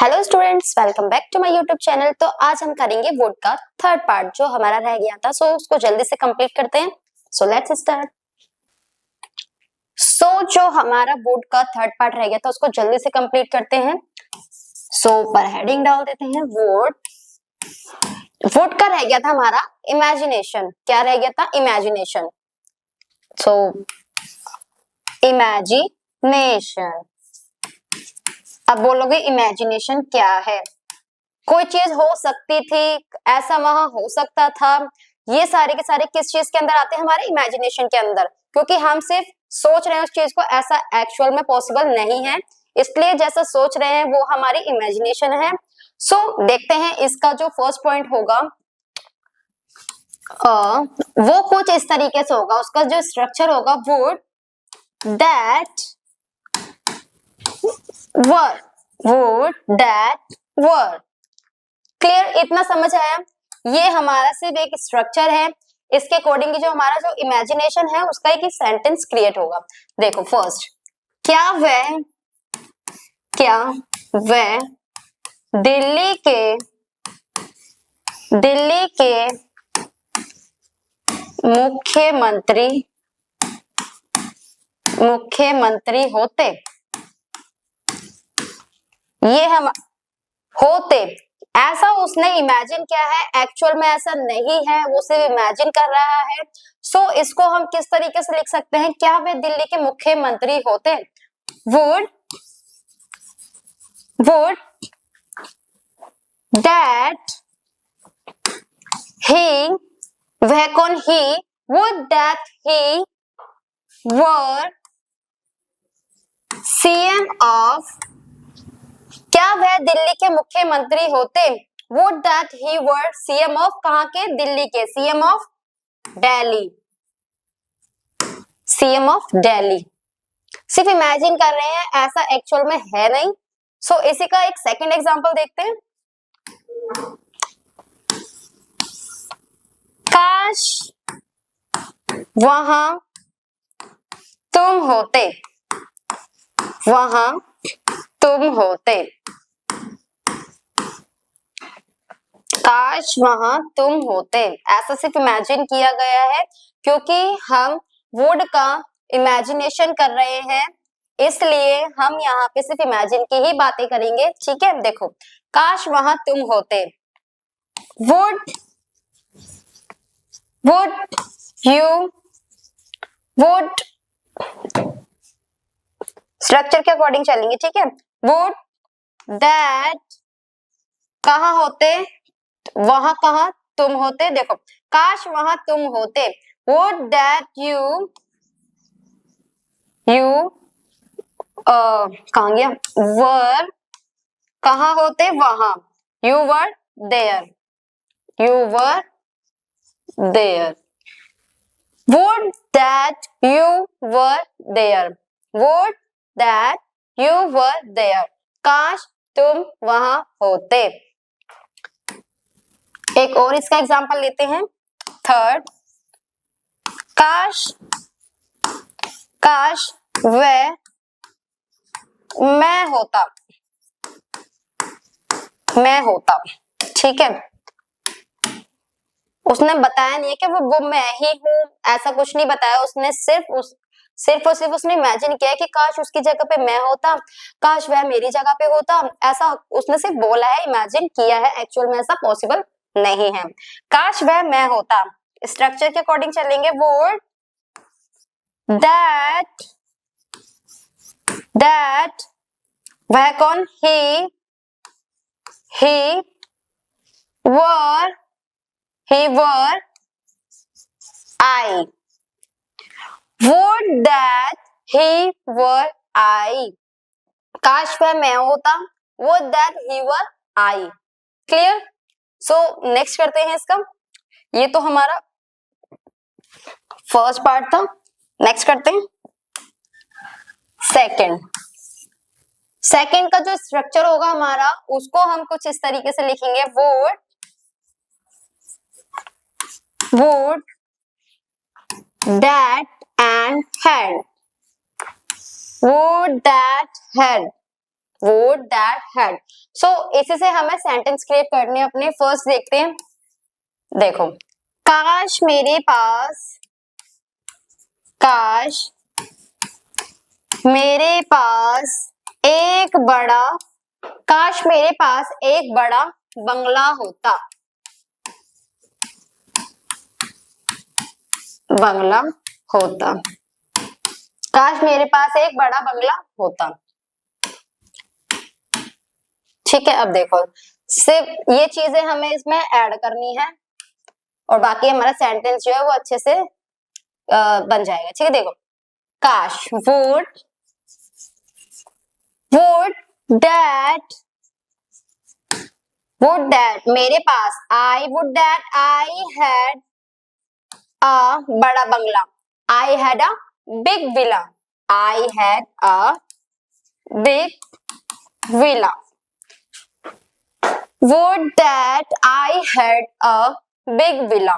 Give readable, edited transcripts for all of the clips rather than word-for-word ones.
Hello students, welcome back to my YouTube channel. तो आज हम करेंगे वुड का थर्ड पार्ट जो हमारा रह गया था। उसको जल्दी से कंप्लीट करते हैं। Let's start. जो हमारा वुड का थर्ड पार्ट रह गया था उसको जल्दी से कंप्लीट करते हैं। पर हेडिंग डाल देते हैं वुड। वुड का रह गया था हमारा इमेजिनेशन। क्या रह गया था? इमेजिनेशन। इमेजिनेशन। अब बोलोगे इमेजिनेशन क्या है? कोई चीज हो सकती थी, ऐसा वहां हो सकता था। ये सारे के सारे किस चीज के अंदर आते हैं? हमारे इमेजिनेशन के अंदर। क्योंकि हम सिर्फ सोच रहे हैं उस चीज को, ऐसा एक्चुअल में पॉसिबल नहीं है। इसलिए जैसा सोच रहे हैं वो हमारी इमेजिनेशन है। देखते हैं इसका जो फर्स्ट पॉइंट होगा वो कुछ इस तरीके से होगा। उसका जो स्ट्रक्चर होगा वुड दैट वर। क्लियर? इतना समझ आया? ये हमारा सिर्फ एक स्ट्रक्चर है। इसके अकॉर्डिंग जो हमारा जो इमेजिनेशन है उसका एक सेंटेंस क्रिएट होगा। देखो फर्स्ट, क्या वह दिल्ली के मुख्यमंत्री होते? ये हम होते, ऐसा उसने इमेजिन किया है। एक्चुअल में ऐसा नहीं है, वो सिर्फ इमेजिन कर रहा है। इसको हम किस तरीके से लिख सकते हैं? क्या वे दिल्ली के मुख्यमंत्री होते? वुड दैट ही, वह कौन? He would that he were CM of, क्या वह दिल्ली के मुख्यमंत्री होते? Would that he were CM of, कहां के? दिल्ली के। CM of Delhi. CM of Delhi सिर्फ इमेजिन कर रहे हैं, ऐसा एक्चुअल में है नहीं। इसी का एक सेकंड एग्जांपल देखते हैं। काश वहां तुम होते। काश वहां तुम होते, ऐसा सिर्फ इमेजिन किया गया है। क्योंकि हम वुड का इमेजिनेशन कर रहे हैं, इसलिए हम यहाँ पे सिर्फ इमेजिन की ही बातें करेंगे। ठीक है, देखो, काश वहां तुम होते। वुड स्ट्रक्चर के अकॉर्डिंग चलेंगे। ठीक है, वुड दैट, कहाँ होते? वहां कहाँ तुम होते? देखो, काश वहां तुम होते। वुड दैट यू कहाँ गया? वर, कहाँ होते? वहां। You were there. Would that you were there. काश तुम वहां होते। एक और इसका एग्जांपल लेते हैं। थर्ड, काश वह मैं होता। ठीक है, उसने बताया नहीं है कि वो मैं ही हूं, ऐसा कुछ नहीं बताया उसने। सिर्फ और सिर्फ उसने इमेजिन किया है कि काश उसकी जगह पे मैं होता, काश वह मेरी जगह पे होता। ऐसा उसने सिर्फ बोला है, इमेजिन किया है। एक्चुअल में ऐसा पॉसिबल नहीं है। काश वह मैं होता। स्ट्रक्चर के अकॉर्डिंग चलेंगे। वुड दैट वह कौन? ही वर I। Would that he were I। काश वह मैं होता। Would that he were I। Clear? Next करते हैं इसका। ये तो हमारा फर्स्ट पार्ट था। नेक्स्ट करते हैं सेकंड का जो स्ट्रक्चर होगा हमारा, उसको हम कुछ इस तरीके से लिखेंगे। Would that and had। Would that had। would that had। so इसी से हमें सेंटेंस क्रिएट करने अपने। फर्स्ट देखते हैं, देखो, काश मेरे पास एक बड़ा काश मेरे पास एक बड़ा बंगला होता। काश मेरे पास एक बड़ा बंगला होता। ठीक है, अब देखो, सिर्फ ये चीजें हमें इसमें ऐड करनी है और बाकी हमारा सेंटेंस जो है वो अच्छे से बन जाएगा। ठीक है, देखो, काश would that मेरे पास, I would that I had a बड़ा बंगला, I had a big villa, I had a big villa, would that I had a big villa,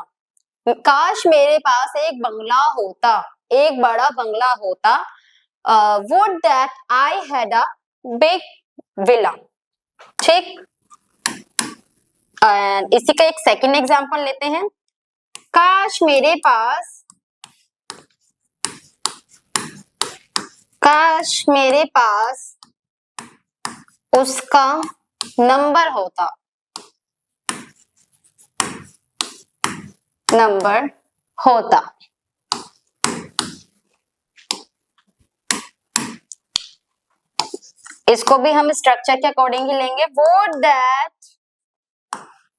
काश मेरे पास एक बंगला होता, एक बड़ा बंगला होता, would that I had a big villa। ठीक, इसी का एक सेकंड एग्जांपल लेते हैं, काश मेरे पास उसका नंबर होता। इसको भी हम स्ट्रक्चर के अकॉर्डिंग ही लेंगे।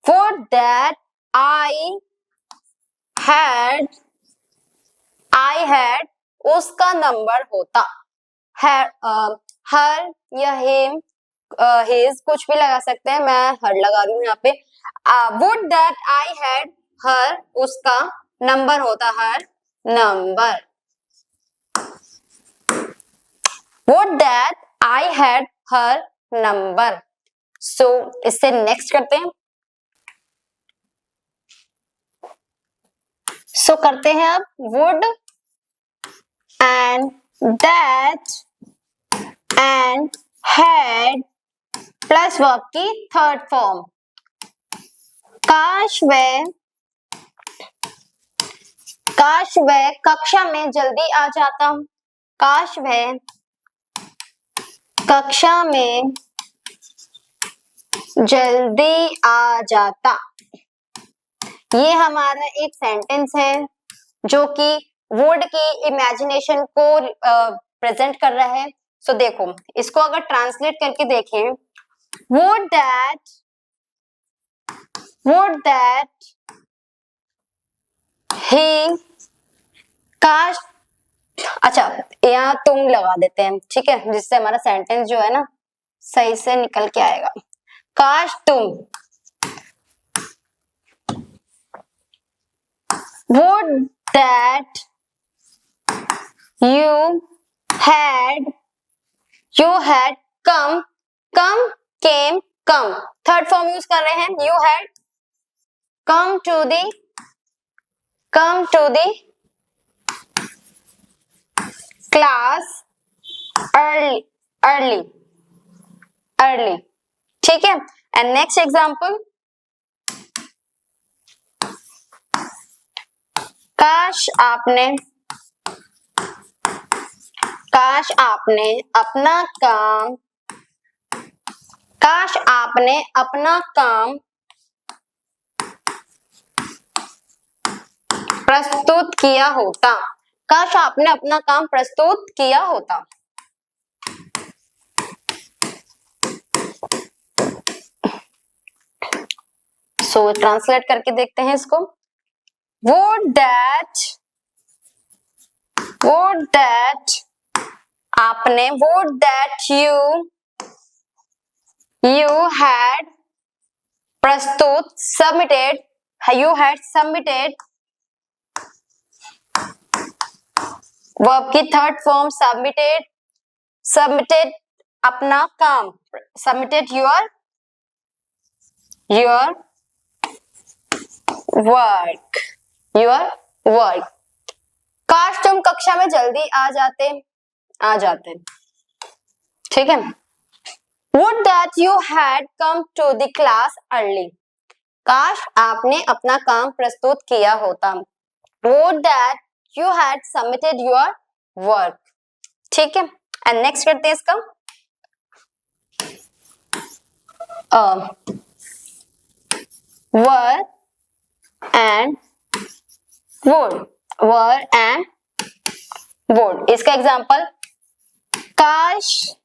would that I had उसका नंबर होता। हर या हिम, हिज कुछ भी लगा सकते हैं, मैं हर लगा रही हूँ यहाँ पे। would that I had हर उसका नंबर होता, her number. would that I had her number. So इससे नेक्स्ट करते हैं। सो करते हैं अब would and that and had plus verb की थर्ड फॉर्म। काश वह कक्षा में जल्दी आ जाता। काश वह कक्षा में जल्दी आ जाता। ये हमारा एक सेंटेंस है जो कि वुड की इमेजिनेशन को प्रेजेंट कर रहा है। सो देखो, इसको अगर ट्रांसलेट करके देखें, वुड दैट ही, काश, अच्छा यहाँ तुम लगा देते हैं, ठीक है, जिससे हमारा सेंटेंस जो है ना सही से निकल के आएगा। काश तुम, would that you had come, came, come, third form use कर रहे हैं। you had come to the class early, ठीक है। एंड नेक्स्ट एग्जाम्पल, काश आपने अपना काम प्रस्तुत किया होता। काश आपने अपना काम प्रस्तुत किया होता। सो ट्रांसलेट करके देखते हैं इसको। would that आपने, would that you had प्रस्तुत, submitted, you had submitted, verb की थर्ड फॉर्म submitted अपना काम, submitted your work। काश तुम कक्षा में जल्दी आ जाते, ठीक है। Would that you had come to the class early. काश आपने अपना काम प्रस्तुत किया होता. Would that you had submitted your work. ठीक है. एंड नेक्स्ट करते हैं इसका were and would. Were and would. इसका एग्जांपल, काश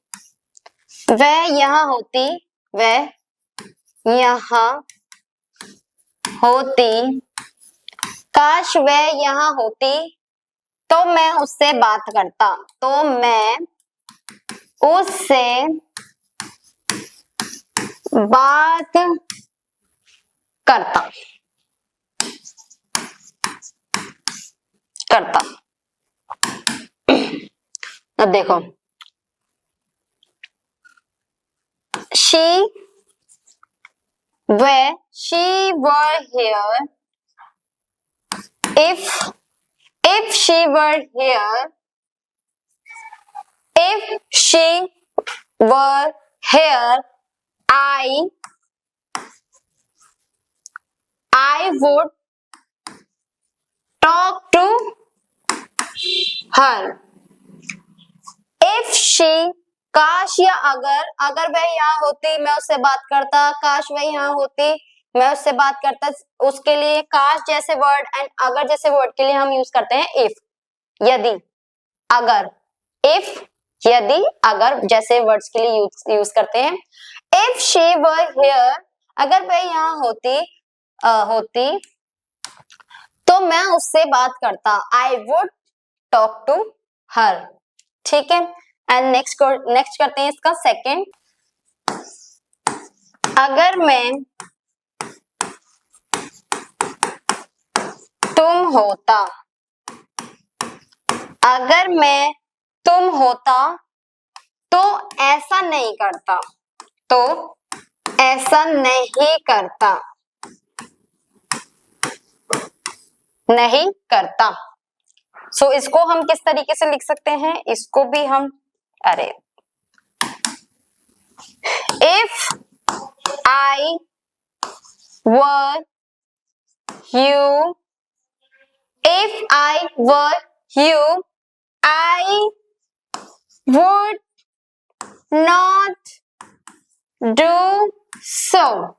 वह यहाँ होती, वह यहाँ होती, काश वह यहाँ होती तो मैं उससे बात करता, तो मैं उससे बात करता. अब देखो, she were here, if she were here, if she were here, I would talk to her. If she, काश या अगर वह यहाँ होती मैं उससे बात करता, काश वह यहाँ होती मैं उससे बात करता. उसके लिए काश जैसे वर्ड एंड अगर जैसे वर्ड के लिए हम यूज करते हैं इफ, यदि, अगर. इफ, यदि, अगर जैसे वर्ड्स के लिए यूज करते हैं. इफ शी वर हियर, अगर वह यहाँ होती तो मैं उससे बात करता. I would talk to her. ठीक है. एंड नेक्स्ट करते हैं इसका सेकंड. अगर मैं तुम होता, अगर मैं तुम होता तो ऐसा नहीं करता, तो ऐसा नहीं करता, नहीं करता. सो इसको हम किस तरीके से लिख सकते हैं, इसको भी हम, अरे, if I were you, if I were you, I would not do so.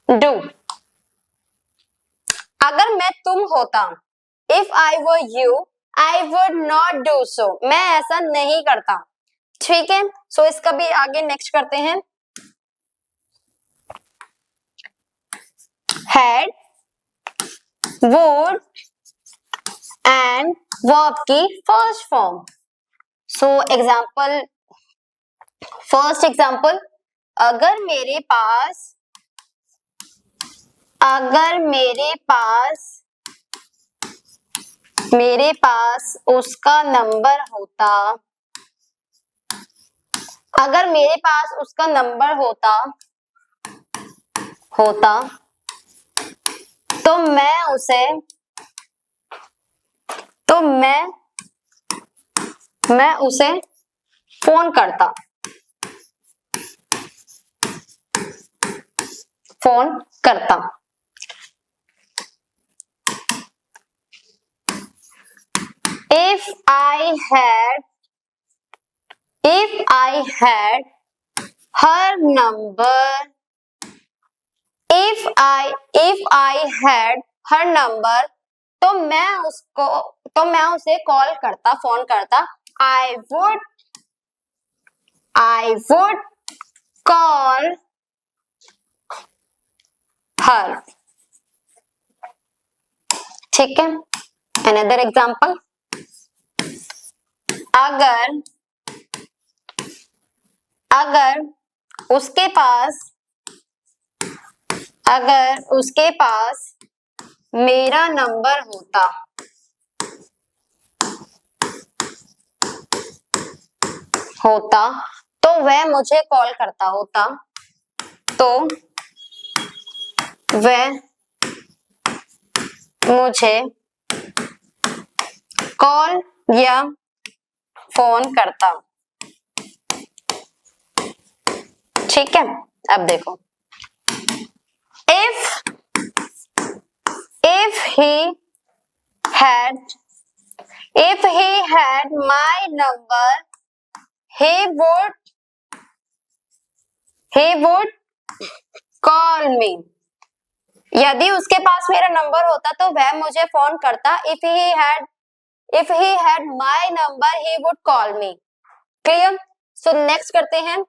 Do. अगर मैं तुम होता, if I were you, I would not do so. मैं ऐसा नहीं करता. ठीक है. सो इसका भी आगे नेक्स्ट करते हैं. Had, would and verb की first form. So example, first example, अगर मेरे पास उसका नंबर होता, अगर मेरे पास उसका नंबर होता तो मैं उसे फोन करता. If I had her number, if I had her number, तो मैं उसे कॉल करता, फोन करता. I would call her. ठीक है. Another example, अगर उसके पास मेरा नंबर होता तो वह मुझे कॉल करता होता, तो वह मुझे कॉल या फोन करता. ठीक है, अब देखो, if he had my number, he would call me. यदि उसके पास मेरा नंबर होता तो वह मुझे फोन करता. If he had my number, he would call me. Clear? So next करते हैं.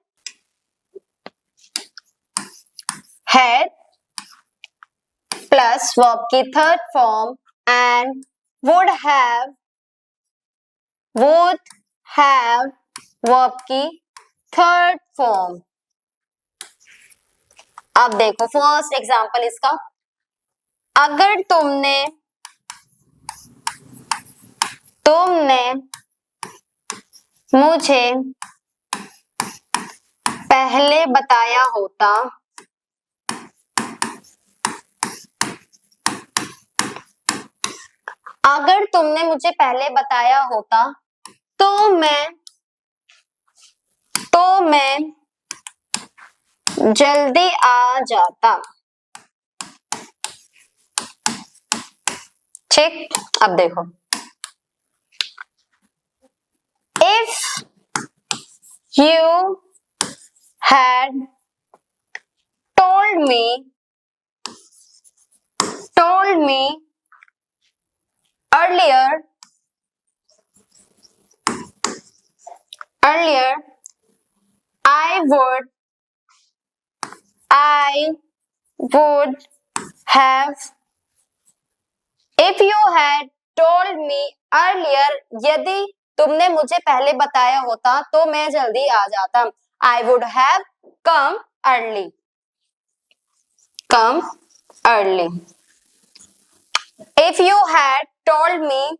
Had plus verb की third form and would have verb की third form. अब देखो फर्स्ट एग्जांपल इसका. अगर तुमने मुझे पहले बताया होता तो मैं जल्दी आ जाता. ठीक, अब देखो, if you had told me earlier I would have. If you had told me earlier, यदि तुमने मुझे पहले बताया होता तो मैं जल्दी आ जाता. I would have come early. If you had told me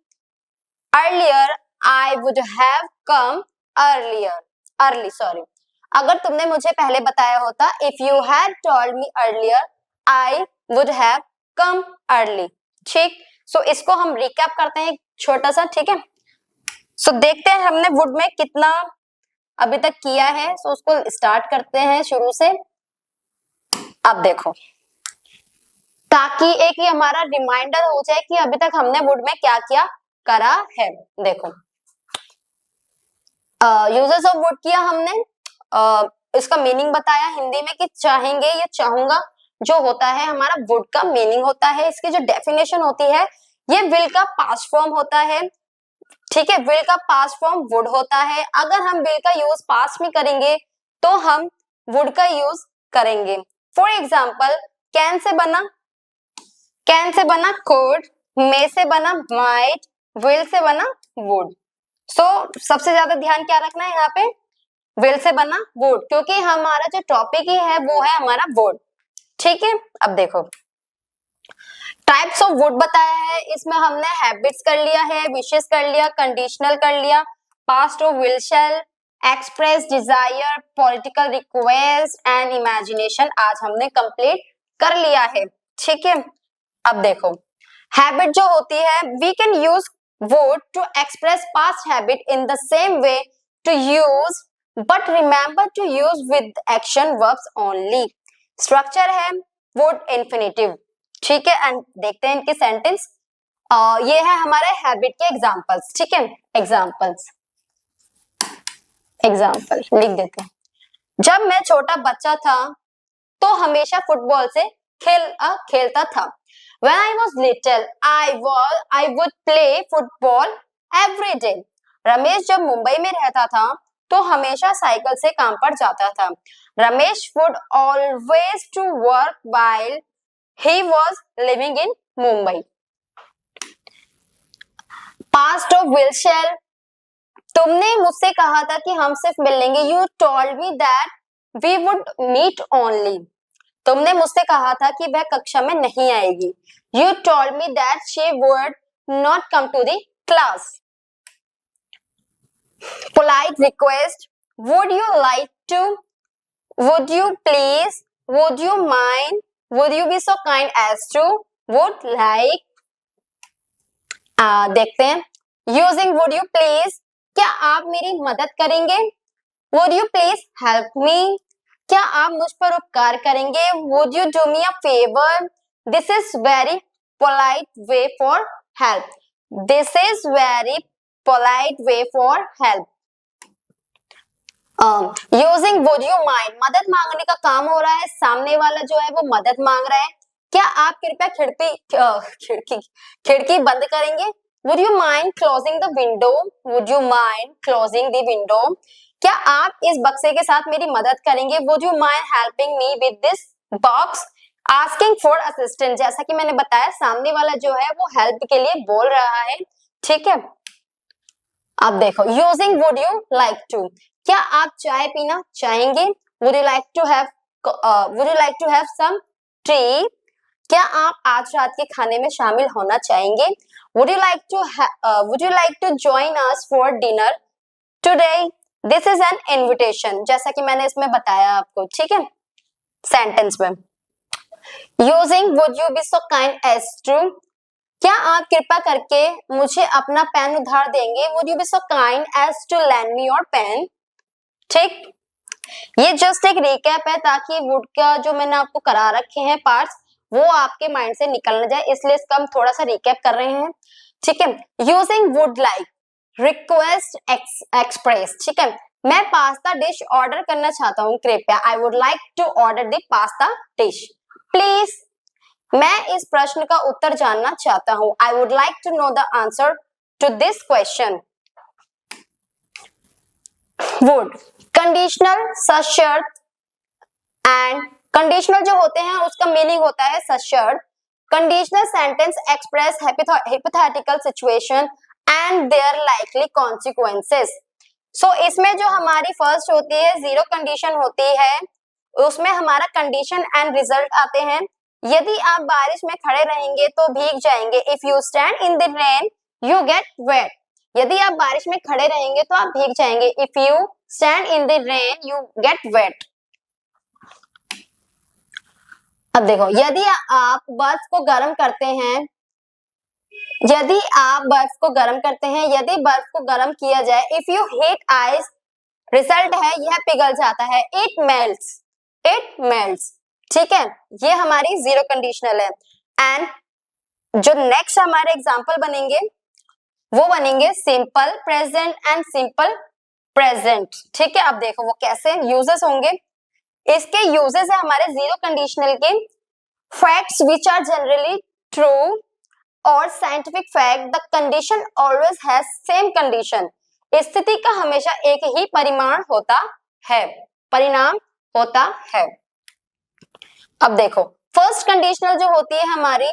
earlier, I would have come early. अगर तुमने मुझे पहले बताया होता, if you had told me earlier, I would have come early. ठीक, सो इसको हम रिकैप करते हैं छोटा सा. ठीक है, सो देखते हैं हमने वुड में कितना अभी तक किया है. सो उसको स्टार्ट करते हैं शुरू से. अब देखो, ताकि एक ही हमारा रिमाइंडर हो जाए कि अभी तक हमने वुड में क्या क्या करा है. देखो, यूजेस ऑफ वुड किया हमने, इसका मीनिंग बताया हिंदी में कि चाहेंगे या चाहूंगा जो होता है हमारा वुड का मीनिंग होता है. इसकी जो डेफिनेशन होती है, ये विल का पास्ट फॉर्म होता है. ठीक है, विल का पास्ट फॉर्म वुड होता है. अगर हम विल का यूज पास्ट में करेंगे तो हम वुड का यूज करेंगे. फॉर एग्जाम्पल, कैन से बना could, मे से बना might, will से बना would. सो सबसे ज्यादा ध्यान क्या रखना है यहाँ पे, will से बना would, क्योंकि हमारा जो टॉपिक ही है वो है हमारा would. ठीक है, अब देखो, टाइप्स ऑफ वुड बताया है. इसमें हमने हैबिट्स कर लिया है, विशेस कर लिया, कंडीशनल कर लिया, past of will shall, express desire, political request and imagination आज हमने कंप्लीट कर लिया है. ठीक है, अब देखो, हैबिट जो होती है, we can use would to express past habit in the same way to use, but remember to use with action verbs only. Structure है वुड इन्फिनिटिव. ठीक है, एंड देखते हैं इनके सेंटेंस. ये है हमारे हैबिट के एग्जांपल्स. ठीक है, एग्जांपल लिख देते हैं. जब मैं छोटा बच्चा था तो हमेशा फुटबॉल से खेलता था. When I was little, I would play football every day. Ramesh जब मुंबई में रहता था तो हमेशा साइकिल से काम पर जाता था. Ramesh would always to work while he was living in Mumbai. Past of will shall, तुमने मुझसे कहा था कि हम सिर्फ मिलेंगे. You told me that we would meet only. तुमने मुझसे कहा था कि वह कक्षा में नहीं आएगी. You told me that she would not come to the class. Polite request, would you like to, would you please, would you mind, would you be so kind as to, would like. देखते हैं, using would you please, क्या आप मेरी मदद करेंगे. Would you please help me, क्या आप मुझ पर उपकार करेंगे? Would you do me a favour? This is very polite way for help. This is very polite way for help. Using would you mind, मदद मांगने का काम हो रहा है, सामने वाला जो है वो मदद मांग रहा है। क्या आप कृपया खिड़की बंद करेंगे? Would you mind closing the window? Would you mind closing the window? क्या आप इस बक्से के साथ मेरी मदद करेंगे? Would you mind helping me with this box? Asking for assistant, जैसा कि मैंने बताया सामने वाला जो है वो हेल्प के लिए बोल रहा है, ठीक है। अब देखो using would you like to, क्या आप चाय पीना चाहेंगे? Would you like to have some tea? क्या आप आज रात के खाने में शामिल होना चाहेंगे? Would you like to join us for dinner today? This is an invitation, जैसा कि मैंने इसमें बताया आपको, ठीक है, सेंटेंस में। Using would you be so kind as to, क्या आप कृपा करके मुझे अपना पेन उधार देंगे? Would you be so kind as to lend me your pen? ठीक, ये जस्ट एक रिकैप है ताकि वुड का जो मैंने आपको करा रखे हैं पार्ट्स वो आपके माइंड से निकल ना जाए, इसलिए इसका हम थोड़ा सा रिकैप कर रहे हैं, ठीक है। Using would like, request express, ठीक है, मैं पास्ता डिश ऑर्डर करना चाहता हूँ, कृपया। I would like to order the pasta dish please. मैं इस प्रश्न का उत्तर जानना चाहता हूँ। I would like to know the answer to this question. Would conditional, सशर्त, एंड कंडीशनल जो होते हैं उसका मीनिंग होता है सशर्त। Conditional sentence express hypothetical situation and their likely consequences. So इसमें जो हमारी फर्स्ट होती है जीरो कंडीशन होती है, उसमें हमारा कंडीशन एंड रिजल्ट आते हैं। यदि आप बारिश में खड़े रहेंगे तो भीग जाएंगे। If you stand in the rain you get wet, यदि आप बारिश में खड़े रहेंगे तो आप भीग जाएंगे। If you stand in the rain you get wet. अब देखो यदि आप बर्फ को गर्म करते हैं, यदि बर्फ को गर्म किया जाए, if you heat ice, result है यह पिघल जाता है। इट मेल्ट्स, ठीक है, ये हमारी जीरो कंडीशनल है। एंड जो नेक्स्ट हमारे एग्जांपल बनेंगे वो बनेंगे simple present and simple present, ठीक है। अब देखो वो कैसे यूजेस होंगे। इसके यूजेस है हमारे जीरो कंडीशनल के, facts which are generally true और scientific fact, the condition always has same condition, स्थिति का हमेशा एक ही परिमाण होता है, परिणाम होता है। अब देखो फर्स्ट कंडीशनल जो होती है हमारी,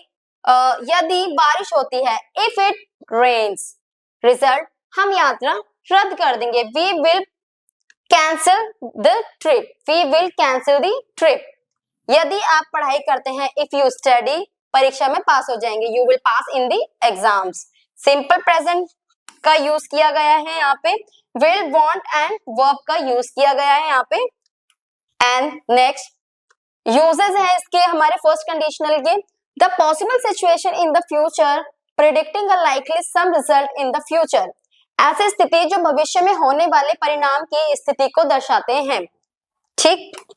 यदि बारिश होती है, इफ इट रेन्स, रिजल्ट हम यात्रा रद्द कर देंगे। We will cancel the trip, यदि आप पढ़ाई करते हैं, इफ यू स्टडी, परीक्षा में पास हो जाएंगे। You will pass in the exams. Simple present का यूज किया गया है यहाँ पे, विल, वांट एंड वर्ब का यूज किया गया है यहाँ पे। एंड नेक्स्ट यूजेस है इसके हमारे फर्स्ट कंडीशनल के, the possible situation in the future, predicting a likely some result in the future, ऐसी स्थिति जो भविष्य में होने वाले परिणाम की स्थिति को दर्शाते हैं, ठीक।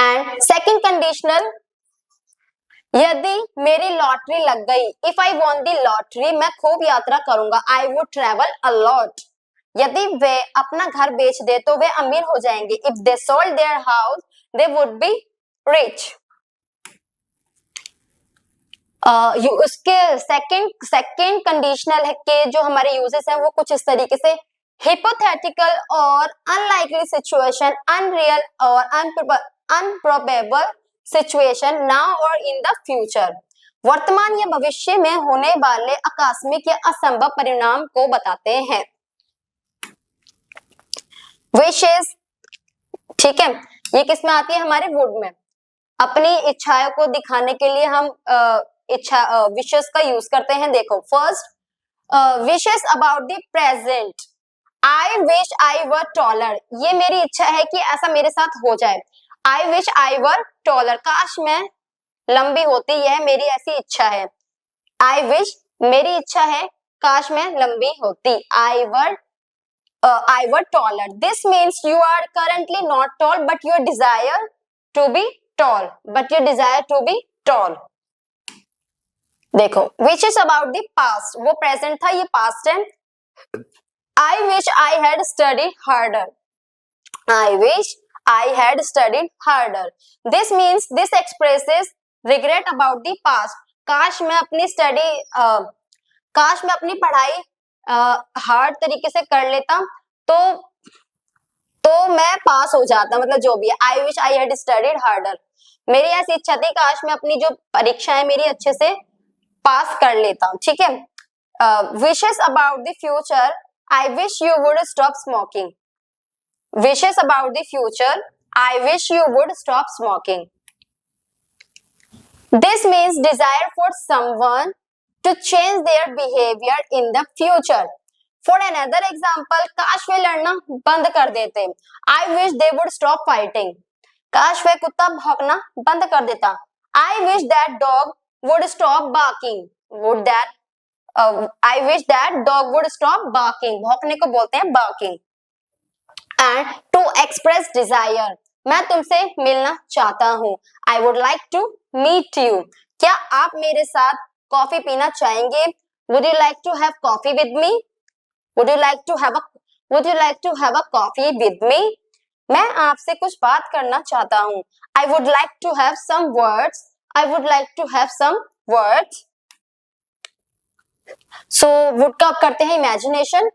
एंड सेकंड कंडीशनल, यदि मेरी लॉटरी लग गई, if I won the lottery, मैं खूब यात्रा करूंगा। I would travel a lot, यदि वे अपना घर बेच दे तो वे अमीर हो जाएंगे। If they sold their house they would be rich। उसके सेकंड कंडीशनल है के जो हमारे यूजेस हैं वो कुछ इस तरीके से, हिपोथेटिकल और अनलाइकली सिचुएशन, अनरियल और अनप्रोबेबल सिचुएशन, नाउ और इन द फ्यूचर, वर्तमान या भविष्य में होने वाले आकस्मिक या असंभव परिणाम को बताते हैं। विशेष, ठीक है, ये किस में आती है हमारे वुड में। अपनी इच्छाओं को दिखाने के लिए हम विशेस का यूज करते हैं। देखो first wishes about the present, I wish I were taller, ये मेरी इच्छा है कि ऐसा मेरे साथ हो जाए। I wish I were taller, काश मैं लंबी होती, यह मेरी ऐसी इच्छा है। आई विश मेरी इच्छा है, काश मैं लंबी होती। आई वर I were taller. This means you are currently not tall, but you desire to be tall. But you desire to be tall. देखो, which is about the past. वो present था, ये past है. I wish I had studied harder. I wish I had studied harder. This means this expresses regret about the past. काश मैं अपनी पढ़ाई hard तरीके से कर लेता तो मैं पास हो जाता, मतलब जो भी है. I wish I had studied harder. मेरी ऐसी इच्छा थी, काश मैं अपनी जो परीक्षा है मेरी अच्छे से पास कर लेता हूँ. ठीक है. Wishes about the future. I wish you would stop smoking. Wishes about the future. I wish you would stop smoking. This means desire for someone to change their behavior in the future. For another example, काश वे लड़ना बंद कर देते. I wish they would stop fighting. काश वे कुत्ता भौंकना बंद कर देता. I wish that dog would stop barking. I wish that dog would stop barking. भौंकने को बोलते हैं barking. And to express desire. मैं तुमसे मिलना चाहता हूँ. I would like to meet you. क्या आप मेरे साथ कॉफी पीना चाहेंगे? Would you like to have coffee with me? Would you like to have a coffee with me? मैं आपसे कुछ बात करना चाहता हूँ. I would like to have some words. I would like to have some words. So would का करते हैं imagination.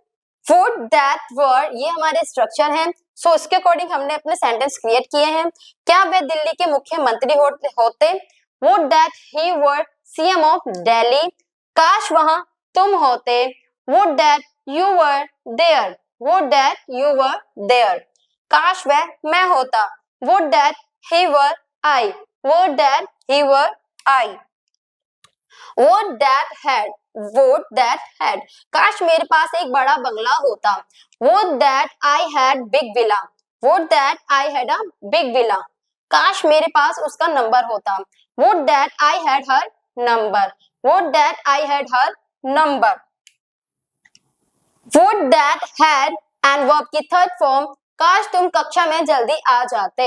Would that were, ये हमारे स्ट्रक्चर हैं. So इसके अकॉर्डिंग हमने अपने सेंटेंस क्रिएट किए हैं. क्या वे दिल्ली के मुख्यमंत्री होते? Would that he were CM of Delhi. काश वहां तुम होते. Would that you were there. Would that you were there. काश वह मैं होता. Would that he were I. Would that he were I. Would that had. Would that had. काश मेरे पास एक बड़ा बंगला होता. Would that I had big villa. Would that I had a big villa. काश मेरे पास उसका नंबर होता. Would that I had her number. Would that I had her number. Would that had and verb की third form. काश तुम कक्षा में जल्दी आ जाते.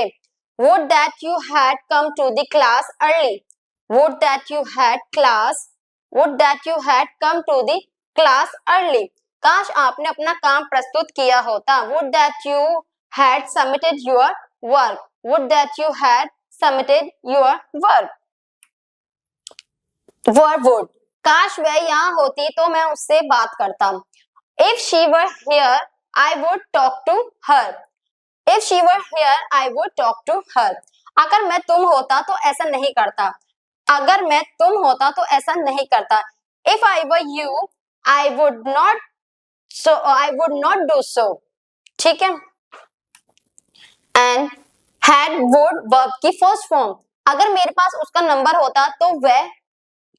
Would that you had come to the class early. Would that you had come to the class early. काश आपने अपना काम प्रस्तुत किया होता. Would that you had submitted your work. Would that you had submitted your work. Verb would. काश वह यहाँ होती तो मैं उससे बात करता. If she were here, I would talk to her. If she were here, I would talk to her. अगर मैं तुम होता तो ऐसा नहीं करता. अगर मैं तुम होता तो ऐसा नहीं करता. If I were you, I would not do so. ठीक है. And had would verb की फर्स्ट फॉर्म. अगर मेरे पास उसका नंबर होता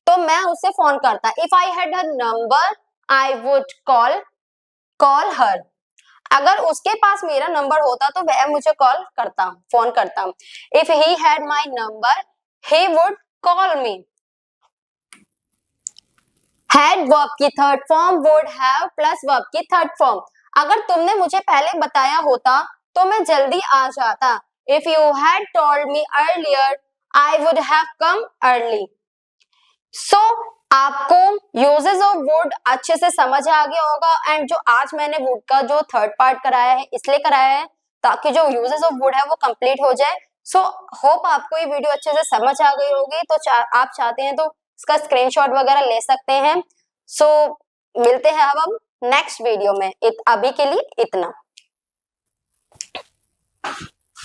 तो मैं उसे फोन करता. If I had her number, I would call her. अगर उसके पास मेरा नंबर होता तो वह मुझे फोन करता. If he had my number, he would call me. Had verb की third form. Would have plus verb की थर्ड फॉर्म. अगर तुमने मुझे पहले बताया होता तो मैं जल्दी आ जाता. If you had told me earlier, I would have come early. So आपको यूजेस ऑफ वुड अच्छे से समझ आ गया होगा. एंड जो आज मैंने वुड का जो थर्ड पार्ट कराया है इसलिए कराया है ताकि जो यूजेस ऑफ वुड है वो कंप्लीट हो जाए. सो होप आपको ये वीडियो अच्छे से समझ आ गई होगी. तो आप चाहते हैं तो इसका स्क्रीनशॉट वगैरह ले सकते हैं. सो मिलते हैं अब हम नेक्स्ट वीडियो में. अभी के लिए इतना.